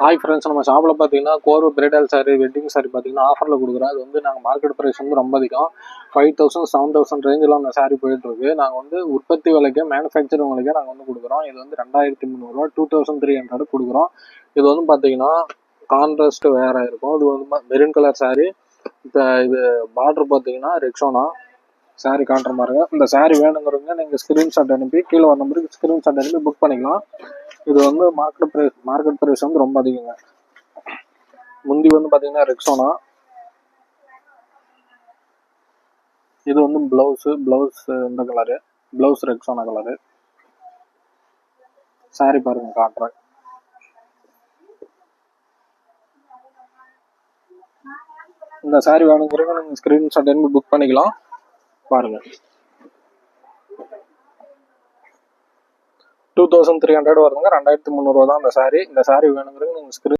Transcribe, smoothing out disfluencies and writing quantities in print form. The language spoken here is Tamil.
ஹாய் ஃப்ரெண்ட்ஸ், நம்ம ஷாப்பில் பார்த்தீங்கன்னா கோர்வை பிரைடல் சாரி, வெட்டிங் சாரி பார்த்தீங்கன்னா ஆஃபரில் கொடுக்குறோம். அது வந்து நாங்கள் மார்க்கெட் ப்ரைஸ் வந்து ரொம்ப அதிகம். 5000 7000 ரேஞ்சில் அந்த சாரி போயிட்டுருக்கு. நாங்கள் வந்து உற்பத்தி விலைக்கே மேனுஃபேக்சரிங் விலைக்கே நாங்கள் வந்து கொடுக்குறோம். இது வந்து 2300 2300 கொடுக்குறோம். இது வந்து பார்த்தீங்கன்னா கான்ட்ராஸ்ட் வேறு இருக்கும். இது வந்து மெரூன் கலர் சாரி. இப்போ இது பார்டர் பார்த்தீங்கன்னா ரெக்ஸோனா சாரி காட்டுற மாதிரிங்க. இந்த சாரி வேணுங்கிறவங்க நீங்கள் ஸ்க்ரீன்ஷாட் அனுப்பி கீழே வர நம்பருக்கு ஸ்க்ரீன்ஷாட் அனுப்பி புக் பண்ணிக்கலாம். இது வந்து மார்க்கெட் ப்ரைஸ் வந்து ரொம்ப அதிகங்க. முந்தி வந்து பார்த்தீங்கன்னா ரெக்ஸோனா. இது வந்து ப்ளவுஸ் இந்த colour, blouse Rexona colour. Sorry பாருங்க காட்டுறேன். இந்த சாரி வேணுங்கிறவங்க நீங்கள் ஸ்க்ரீன்ஷாட் அனுப்பி புக் பண்ணிக்கலாம். பாருங்க 2300 வருதுங்க. 2300 தான் இந்த சாரி. இந்த சாரி வேணுங்கிறவங்க நீங்கள்